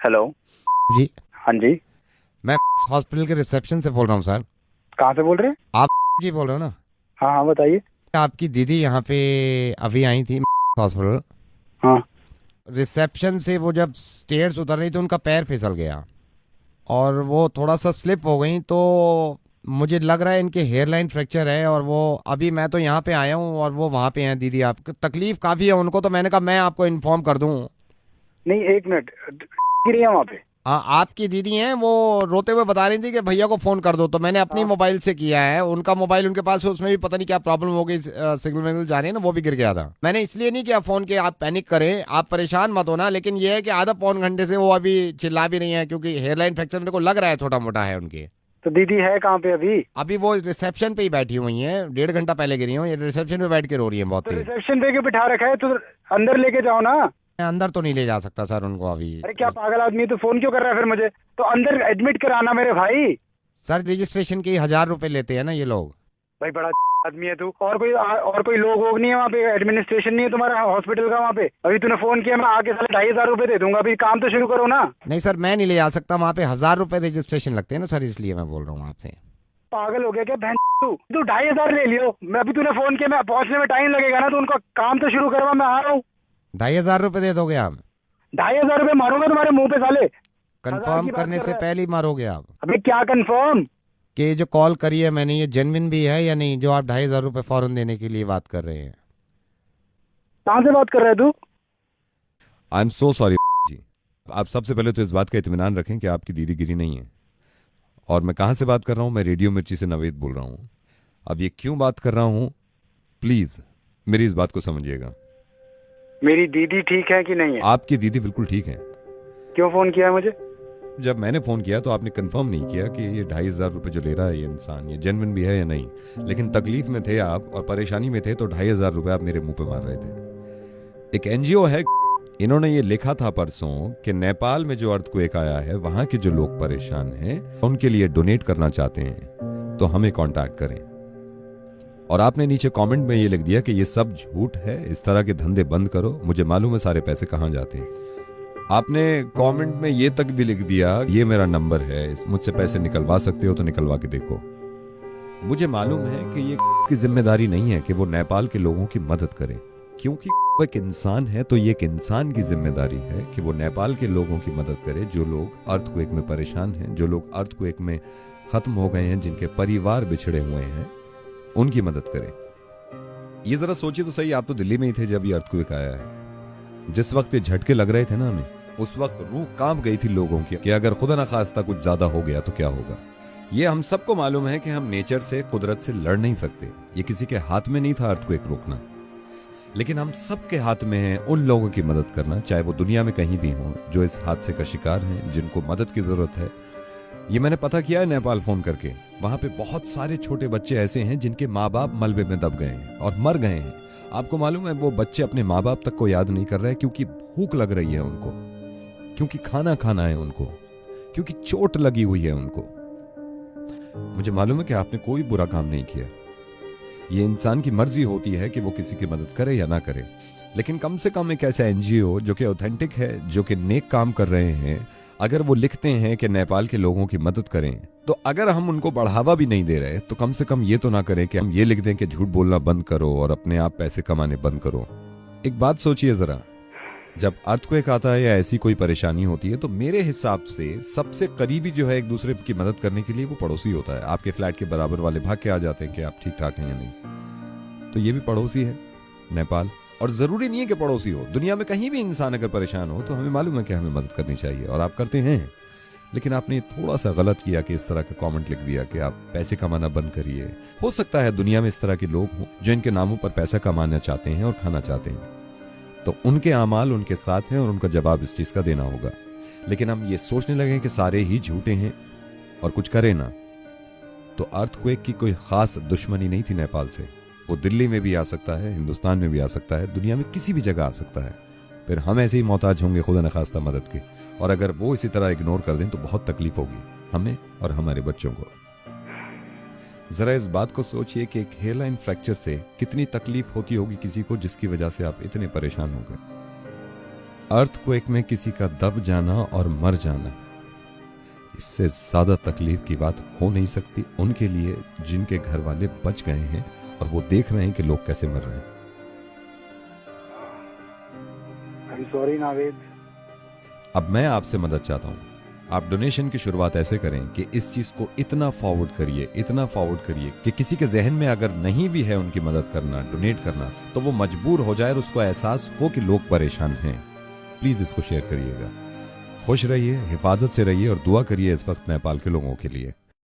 Hello. जी, हाँ जी। मैं hospital के रिसेप्शन से बोल रहा हूँ सर। कहाँ से बोल रहे हैं? आप जी बोल रहे हो ना? हाँ हाँ, बताइए। आपकी दीदी यहाँ पे अभी आई थी हॉस्पिटल। हाँ। रिसेप्शन से वो जब स्टेयर्स उतर रही तो उनका पैर फिसल गया और वो थोड़ा सा स्लिप हो गई, तो मुझे लग रहा है इनके हेयर लाइन फ्रैक्चर है। और वो अभी मैं तो यहाँ पे आया हूँ और वो वहाँ पे हैं दीदी। आपको तकलीफ काफ़ी है उनको, तो मैंने कहा मैं आपको इन्फॉर्म कर दूँ। नहीं, एक मिनट। गिरी है वहाँ पे? हाँ, आपकी दीदी हैं, वो रोते हुए बता रही थी कि भैया को फ़ोन कर दो, तो मैंने अपनी हाँ। मोबाइल से किया है। उनका मोबाइल उनके पास है, उसमें भी पता नहीं क्या प्रॉब्लम हो गई, सिग्नल विग्नल जा रहे हैं ना, वो भी गिर गया था। मैंने इसलिए नहीं किया फ़ोन के आप पैनिक करें, आप परेशान मत होना। लेकिन ये है कि आधा पौन घंटे से वो अभी चिल्ला भी रही हैं, क्योंकि हेयरलाइन फ्रैक्चर मेरे को लग रहा है छोटा मोटा है उनके। तो दीदी है कहाँ पे अभी? अभी वो रिसेप्शन पे ही बैठी हुई हैं, 1.5 घंटा पहले गिरी हूँ, ये रिसेप्शन पे बैठ के रो रही है बहुत तो तेज। रिसेप्शन पे के बिठा रखा है, तो अंदर लेके जाओ ना। मैं अंदर तो नहीं ले जा सकता सर उनको अभी। अरे क्या पागल आदमी है, तो फोन क्यों कर रहा है फिर मुझे? तो अंदर एडमिट कराना मेरे भाई। सर रजिस्ट्रेशन के 1,000 रुपये लेते हैं ना ये लोग। भाई बड़ा आदमी है तू। और कोई लोग वोग नहीं है वहाँ पे? एडमिनिस्ट्रेशन नहीं है तुम्हारा हॉस्पिटल का वहाँ पे? अभी तूने फोन किया, मैं आके साले 2,500 रुपए दे दूंगा। अभी काम तो शुरू करो ना। नहीं सर, मैं नहीं ले जा सकता वहाँ पे, 1,000 रुपये रजिस्ट्रेशन लगते हैं ना सर, इसलिए मैं बोल रहा हूँ आपसे। पागल हो गया क्या बहन? तू 2,500 ले लियो। मैं अभी तूने फोन किया, मैं पहुंचने में टाइम लगेगा ना, तो उनका काम तो शुरू करवा, मैं आ रहा हूँ। 2,500 रुपये दे दोगे आप? 2,500 रुपए मारूंगा तुम्हारे मुंह पे साले। हजार कंफर्म की बात करने कर से रहा है। पहले ही मारोगे आप? अबे क्या कंफर्म? कि ये जो कॉल करी है मैंने, ये जेन्युइन भी है या नहीं, जो आप 2,500 रुपये फौरन देने के लिए बात कर रहे हैं? कहाँ से बात कर रहा है तू? आई एम सो सॉरी जी। आप सबसे पहले तो इस बात का इत्मीनान रखें कि आपकी दीदी गिरी नहीं है। और मैं कहाँ से बात कर रहा हूँ? मैं रेडियो मिर्ची से नवेद बोल रहा हूँ। अब ये क्यों बात कर रहा हूँ, प्लीज मेरी इस बात को समझिएगा। मेरी दीदी ठीक है कि नहीं है? आपकी दीदी बिल्कुल ठीक है। क्यों फोन किया है मुझे? जब मैंने फोन किया तो आपने कंफर्म नहीं किया कि ये 2,500 रुपये जो ले रहा है ये इंसान, ये जेन्युइन भी है या नहीं। लेकिन तकलीफ में थे आप और परेशानी में थे, तो 2,500 रुपये आप मेरे मुंह पे मार रहे थे। एक एनजीओ है, इन्होंने ये लिखा था परसों कि नेपाल में जो अर्थक्वेक आया है, वहां के जो लोग परेशान हैं उनके लिए डोनेट करना चाहते हैं, तो हमें कांटेक्ट करें। और आपने नीचे कमेंट में ये लिख दिया कि ये सब झूठ है, इस तरह के धंधे बंद करो, मुझे मालूम है सारे पैसे कहां जाते हैं। आपने कमेंट में ये तक भी लिख दिया, ये मेरा नंबर है, मुझसे पैसे निकलवा सकते हो तो निकलवा के देखो। मुझे मालूम है कि ये की जिम्मेदारी नहीं है कि वो नेपाल के लोगों की मदद करे, क्योंकि वो एक इंसान है, तो ये एक इंसान की जिम्मेदारी है कि वो नेपाल के लोगों की मदद करे, जो लोग अर्थक्वेक में परेशान हैं, जो लोग अर्थक्वेक में खत्म हो गए हैं, जिनके परिवार बिछड़े हुए हैं, उनकी मदद करे। ये जरा सोचिए तो सही, आप तो दिल्ली में ही थे जब ये अर्थक्वेक आया है। जिस वक्त ये झटके लग रहे थे ना हमें, उस वक्त रूह कांप गई थी लोगों की कि अगर खुदा न खास्ता कुछ ज्यादा हो गया तो क्या होगा। ये हम सबको मालूम है कि हम नेचर से, कुदरत से लड़ नहीं सकते, ये किसी के हाथ में नहीं था अर्थक्वेक रोकना। लेकिन हम सबके हाथ में है उन लोगों की मदद करना, चाहे वो दुनिया में कहीं भी हों, जो इस हादसे का शिकार हैं, जिनको मदद की जरूरत है। ये मैंने पता किया है नेपाल फोन करके, वहां पे बहुत सारे छोटे बच्चे ऐसे हैं जिनके माँ बाप मलबे में दब गए हैं और मर गए हैं। आपको मालूम है वो बच्चे अपने माँ बाप तक को याद नहीं कर रहे, क्योंकि भूख लग रही है उनको, क्योंकि खाना खाना है उनको, क्योंकि चोट लगी हुई है उनको। मुझे मालूम है कि आपने कोई बुरा काम नहीं किया, ये इंसान की मर्जी होती है कि वो किसी की मदद करे या ना करे। लेकिन कम से कम एक ऐसा एनजीओ जो कि ऑथेंटिक है, जो कि नेक काम कर रहे हैं, अगर वो लिखते हैं कि नेपाल के लोगों की मदद करें, तो अगर हम उनको बढ़ावा भी नहीं दे रहे, तो कम से कम ये तो ना करें कि हम ये लिख दें कि झूठ बोलना बंद करो और अपने आप पैसे कमाने बंद करो। एक बात सोचिए जरा, जब अर्थक्वेक आता है या ऐसी कोई परेशानी होती है, तो मेरे हिसाब से सबसे करीबी जो है एक दूसरे की मदद करने के लिए, वो पड़ोसी होता है। आपके फ्लैट के बराबर वाले भाग के आ जाते हैं कि आप ठीक ठाक हैं या नहीं। तो ये भी पड़ोसी है नेपाल। और जरूरी नहीं है कि पड़ोसी हो, दुनिया में कहीं भी इंसान अगर परेशान हो तो हमें मालूम है कि हमें मदद करनी चाहिए, और आप करते हैं। लेकिन आपने थोड़ा सा गलत किया कि इस तरह का कमेंट लिख दिया कि आप पैसे कमाना बंद करिए। हो सकता है दुनिया में इस तरह के लोग हों जो इनके नामों पर पैसा कमाना चाहते हैं और खाना चाहते हैं, तो उनके अमाल उनके साथ हैं और उनका जवाब इस चीज का देना होगा। लेकिन हम ये सोचने लगे कि सारे ही झूठे हैं और कुछ करें ना, तो अर्थक्वेक की कोई खास दुश्मनी नहीं थी नेपाल से। वो दिल्ली में भी आ सकता है, हिंदुस्तान में भी आ सकता है, दुनिया में किसी भी जगह आ सकता है। फिर हम ऐसे ही मोहताज होंगे खुदा न खास्ता मदद के, और अगर वो इसी तरह इग्नोर कर दें तो बहुत तकलीफ होगी हमें और हमारे बच्चों को। जरा इस बात को सोचिए कि एक हेयरलाइन फ्रैक्चर से कितनी तकलीफ होती होगी किसी को, जिसकी वजह से आप इतने परेशान हो गए। अर्थक्वेक में किसी का दब जाना और मर जाना, इससे ज्यादा तकलीफ की बात हो नहीं सकती उनके लिए जिनके घर वाले बच गए हैं और वो देख रहे हैं कि लोग कैसे मर रहे हैं। I am sorry Naved. अब मैं आपसे मदद चाहता हूं, आप डोनेशन की शुरुआत ऐसे करें कि इस चीज को इतना फॉरवर्ड करिए कि किसी के जहन में अगर नहीं भी है उनकी मदद करना, डोनेट करना, तो वो मजबूर हो जाए और उसको एहसास हो कि लोग परेशान हैं। प्लीज इसको शेयर करिएगा। खुश रहिए, हिफाजत से रहिए और दुआ करिए इस वक्त नेपाल के लोगों के लिए।